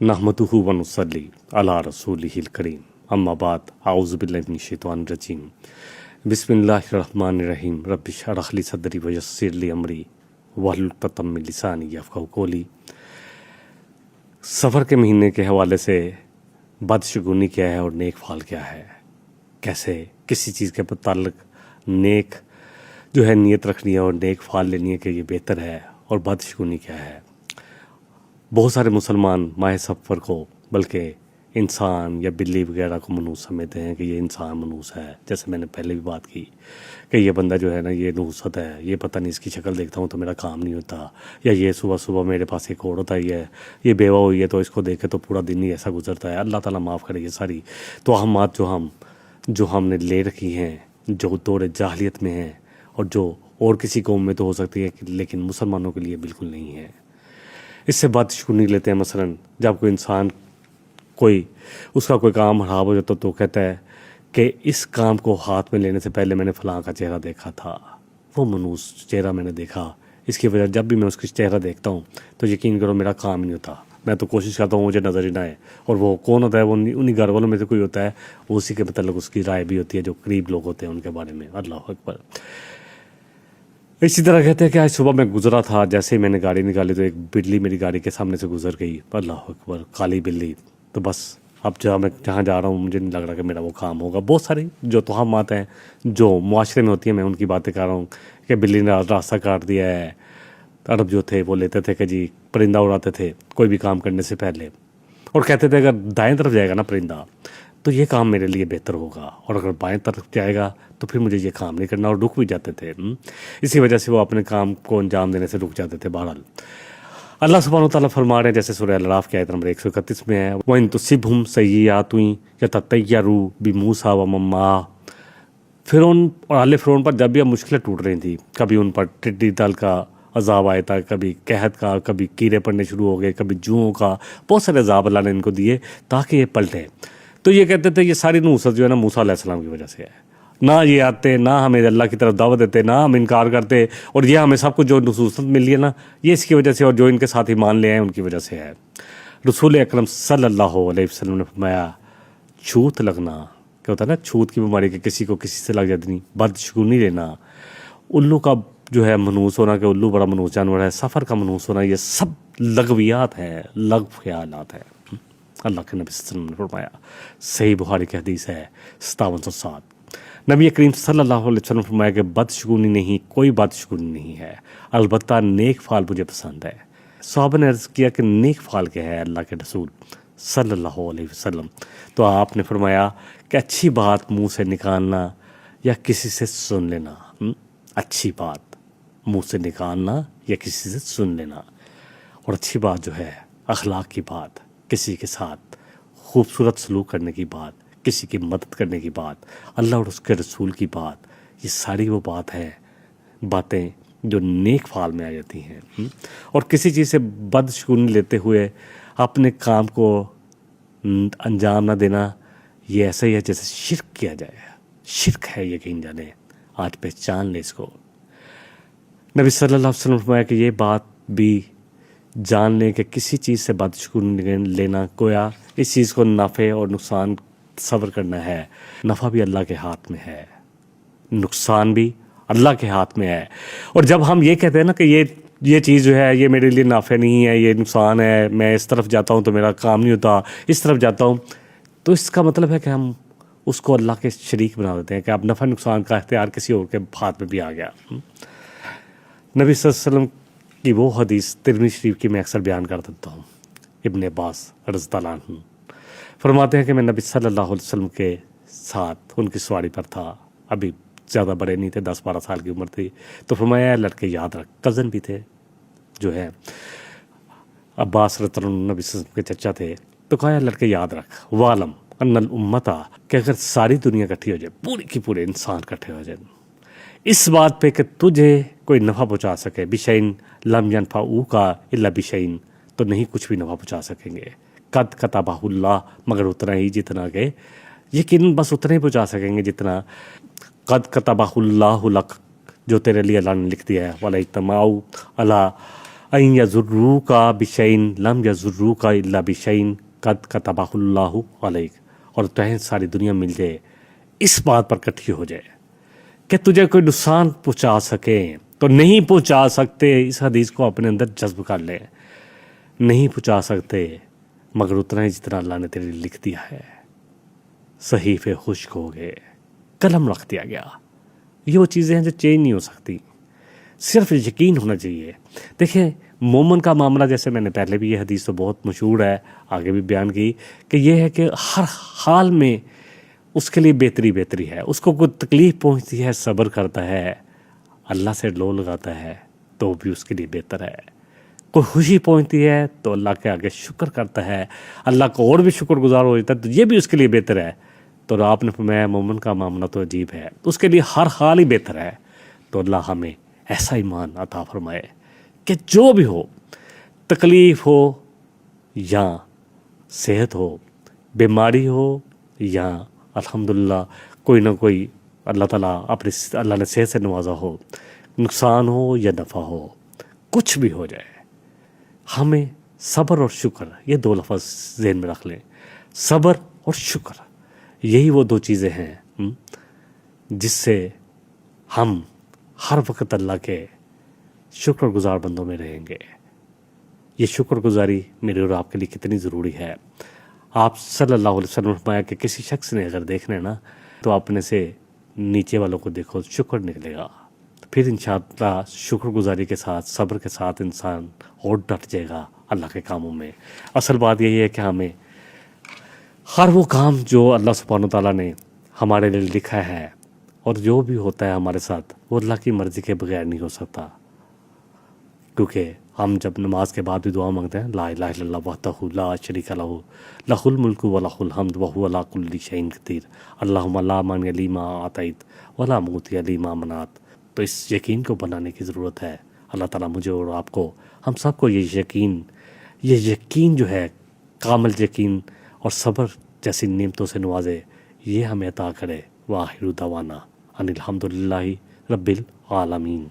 नहमदुहु व नुसल्ली अला रसूलिहिल करीम अम्मा बाद आऊज़ु बिल्लाहि मिनश शैतानिर रजीम बिस्मिल्लाहिर रहमानिर रहीम रब्बि इश्रह ली सदरी व यस्सिर ली अमरी वहलुल उक़दतम मिन लिसानी यफ़क़हू क़ौली। सफ़र के महीने के हवाले से बदशगुनी क्या है और नेक फाल क्या है, कैसे किसी चीज़ के मुताल्लिक़ नेक जो है नीयत रखनी है और नेक फाल लेनी है कि ये बेहतर है, और बदशगुनी क्या है। बहुत सारे मुसलमान माह सफ़र को बल्कि इंसान या बिल्ली वगैरह को मनूस समझते हैं कि ये इंसान मनूस है। जैसे मैंने पहले भी बात की कि ये बंदा जो है ना ये नूसत है, ये पता नहीं इसकी शक्ल देखता हूँ तो मेरा काम नहीं होता, या ये सुबह सुबह मेरे पास एक औरत आई है, ये बेवा हुई है तो इसको देखे तो पूरा दिन ही ऐसा गुजरता है। अल्लाह ताला माफ़ करे ये सारी तोहमात जो हमने ले रखी हैं, जो दौर जाहलियत में हैं और जो और किसी कौम में तो हो सकती है लेकिन मुसलमानों के लिए बिल्कुल नहीं है। इससे बदशगुनी लेते हैं। मसलन जब कोई इंसान उसका कोई काम खराब हो जाता तो कहता है कि इस काम को हाथ में लेने से पहले मैंने फ़लाँ का चेहरा देखा था, वो मनूस चेहरा मैंने देखा, इसकी वजह जब भी मैं उसका चेहरा देखता हूँ तो यकीन करो मेरा काम नहीं होता। मैं तो कोशिश करता हूँ मुझे नज़र ही ना आए, और वो कौन होता है, वो उन्हीं घर वालों में से कोई होता है, वो उसी के मतलब उसकी राय भी होती है जो करीब लोग होते हैं उनके बारे में। अल्लाह अकबर। इसी तरह कहते हैं कि आज सुबह मैं गुजरा था, जैसे ही मैंने गाड़ी निकाली तो एक बिल्ली मेरी गाड़ी के सामने से गुजर गई। अल्लाह अकबर, काली बिल्ली। तो बस अब जहाँ जा रहा हूँ मुझे नहीं लग रहा कि मेरा वो काम होगा। बहुत सारी जो तोहमात हैं जो मुआशरे में होती हैं, मैं उनकी बातें कर रहा हूँ कि बिल्ली ने रास्ता काट दिया है। अरब जो थे वो लेते थे कि जी परिंदा उड़ाते थे कोई भी काम करने से पहले, और कहते थे अगर दाएं तरफ जाएगा ना परिंदा तो ये काम मेरे लिए बेहतर होगा, और अगर बाएं तरफ जाएगा तो फिर मुझे ये काम नहीं करना, और रुक भी जाते थे। इसी वजह से वो अपने काम को अंजाम देने से रुक जाते थे। बहरहाल अल्लाह सुब्हानहू तआला फरमा रहे हैं, जैसे सूरह अल-अराफ की आयत नंबर 131 में है, व इन तुसिबहुम सय्यिआतुन यततय्यरू बिमूसा व मम्मा। फिरौन और आले फिरौन पर जब भी अब मुश्किलें टूट रही थी, कभी उन पर टिड्डी दल का अजाब आया था, कभी कहत का, कभी कीड़े पड़ने शुरू हो गए, कभी जुओं का, बहुत सारे अजाब अल्लाह ने इनको दिए ताकि ये पलटे। तो ये कहते थे ये सारी नुसरत जो है ना मूसा अलैहिस्सलाम की वजह से है। ना ये आते, ना हमें अल्लाह की तरफ दावत देते, ना हम इनकार करते, और ये हमें सब कुछ जो नुसूरत मिली है ना ये इसकी वजह से, और जो इनके साथ ईमान ले आए उनकी वजह से है। रसूल अकरम सल्लल्लाहु अलैहि वसल्लम ने फरमाया छूत लगना, क्या होता है ना छूत की बीमारी के किसी को किसी से लग जाती नहीं, बदशगुनी लेना, उल्लू का जो है मनूस होना कि उल्लू बड़ा मनूस जानवर है, सफ़र का मनूस होना, ये सब लगवियात हैं, लग ख्यालात हैं। अल्लाह के नबी सल्लल्लाहु अलैहि वसल्लम ने फरमाया, सही बुखारी की हदीस है 5707, नबी करीम सल्लल्लाहु अलैहि वसल्लम ने फरमाया कि बदशगुनी नहीं, कोई बदशगुनी नहीं है, अलबत्ता नेक फाल मुझे पसंद है। सहाबा ने अर्ज़ किया कि नेक फाल क्या है अल्लाह के रसूल सल्लल्लाहु अलैहि वसल्लम? तो आपने फरमाया कि अच्छी बात मुँह से निकालना या किसी से सुन लेना। अच्छी बात मुँह से निकालना या किसी से सुन लेना, और अच्छी बात जो है अखलाक की बात, किसी के साथ खूबसूरत सलूक करने की बात, किसी की मदद करने की बात, अल्लाह और उसके रसूल की बात, ये सारी वो बातें जो नेक फाल में आ जाती हैं। और किसी चीज़ से बदशगुनी लेते हुए अपने काम को अंजाम ना देना, ये ऐसा ही है जैसे शिर्क किया जाए। शिर्क है, यकीन जाने, आज पहचान ले इसको। नबी सल्लल्लाहु अलैहि वसल्लम ने फरमाया कि ये बात भी जान लें कि किसी चीज़ से बदशगुनी लेना गोया इस चीज़ को नफ़े और नुकसान सब्र करना है। नफ़ा भी अल्लाह के हाथ में है, नुकसान भी अल्लाह के हाथ में है। और जब हम ये कहते हैं ना कि ये चीज़ जो है ये मेरे लिए नाफ़े नहीं है, ये नुकसान है, मैं इस तरफ जाता हूँ तो मेरा काम नहीं होता, इस तरफ जाता हूँ, तो इसका मतलब है कि हम उसको अल्लाह के शरीक बना देते हैं कि अब नफ़ा नुकसान का इख्तियार किसी और के हाथ में भी आ गया। नबी सल्लल्लाहु अलैहि वसल्लम की वो हदीस तिरमिज़ी शरीफ की मैं अक्सर बयान कर देता हूँ। इब्न अब्बास रज़ियल्लाहु अन्हु फरमाते हैं कि मैं नबी सल्लल्लाहु अलैहि वसल्लम के साथ उनकी सवारी पर था, अभी ज़्यादा बड़े नहीं थे, 10-12 साल की उम्र थी। तो फरमाया लड़के याद रख, कज़न भी थे जो है अब्बास रज़ियल्लाहु अन्हु नबी सल्लल्लाहु अलैहि वसल्लम के चचा थे। तो कहा लड़के याद रख, वालम अन्नल उम्मता, कि अगर सारी दुनिया इकट्ठी हो जाए, पूरी की पूरे इंसान इकट्ठे हो जाए इस बात पे कि तुझे कोई नफ़ा पहुँचा सके, बिशैइन लम यनफ़ऊ का इल्ला बिशैइन, तो नहीं कुछ भी नफ़ा पहुँचा सकेंगे। कद कतबहुल्लाह, मगर उतना ही जितना के यकीन बस उतना ही पहुँचा सकेंगे जितना कद कतबहुल्लाहु लक, जो तेरे लिए अल्लाह ने लिख दिया है। वला इज्तमाउ अला این یضروک بشیء لم یضروک الا بشیء قد کتبہ اللہ علیک، اور تمہیں ساری دنیا مل جائے اس بات پر اکٹھی ہو جائے کہ تجھے کوئی نقصان پہنچا سکے تو نہیں پہنچا سکتے. اس حدیث کو اپنے اندر جذب کر لیں، نہیں پہنچا سکتے مگر اتنا ہی جتنا اللہ نے تیرے لیے لکھ دیا ہے. صحیفے خشک ہو گئے، قلم رکھ دیا گیا. یہ وہ چیزیں ہیں جو چینج نہیں ہو سکتی، صرف یقین ہونا چاہیے. دیکھیں مومن کا معاملہ، جیسے میں نے پہلے بھی یہ حدیث تو بہت مشہور ہے، آگے بھی بیان کی، کہ یہ ہے کہ ہر حال میں اس کے لیے بہتری ہے. اس کو کوئی تکلیف پہنچتی ہے صبر کرتا ہے، اللہ سے لو لگاتا ہے تو بھی اس کے لیے بہتر ہے. کوئی خوشی پہنچتی ہے تو اللہ کے آگے شکر کرتا ہے، اللہ کو اور بھی شکر گزار ہو جاتا ہے تو یہ بھی اس کے لیے بہتر ہے. تو آپ نے فرمایا مومن کا معاملہ تو عجیب ہے، اس کے لیے ہر حال ہی بہتر ہے. تو اللہ ہمیں ایسا ایمان عطا فرمائے کہ جو بھی ہو، تکلیف ہو یا صحت ہو، بیماری ہو یا الحمدللہ کوئی نہ کوئی اللہ تعالیٰ اللہ نے صحت سے نوازا ہو، نقصان ہو یا نفع ہو، کچھ بھی ہو جائے، ہمیں صبر اور شکر، یہ دو لفظ ذہن میں رکھ لیں. صبر اور شکر، یہی وہ دو چیزیں ہیں جس سے ہم ہر وقت اللہ کے شکر گزار بندوں میں رہیں گے. یہ شکر گزاری میرے اور آپ کے لیے کتنی ضروری ہے. آپ صلی اللہ علیہ وسلم نے فرمایا کہ کسی شخص نے اگر دیکھنا ہے نا تو اپنے سے نیچے والوں کو دیکھو، شکر نکلے گا. پھر انشاءاللہ شکر گزاری کے ساتھ، صبر کے ساتھ انسان اور ڈٹ جائے گا اللہ کے کاموں میں. اصل بات یہی ہے کہ ہمیں ہر وہ کام جو اللہ سبحانہ تعالیٰ نے ہمارے لیے لکھا ہے اور جو بھی ہوتا ہے ہمارے ساتھ، وہ اللہ کی مرضی کے بغیر نہیں ہو سکتا. کیونکہ ہم جب نماز کے بعد بھی دعا مانگتے ہیں، لا الہ الا اللہ وحدہ لا شریک لہ لہ الملک و لہ الحمد وہو علی کل شیء قدیر اللہم لا مانع لما اعطیت ولا معطی لما منعت. تو اس یقین کو بنانے کی ضرورت ہے. اللہ تعالیٰ مجھے اور آپ کو، ہم سب کو یہ یقین جو ہے، کامل یقین اور صبر جیسی نعمتوں سے نوازے، یہ ہمیں عطا کرے. وآخر دعوانا ان الحمدللہ رب العالمین.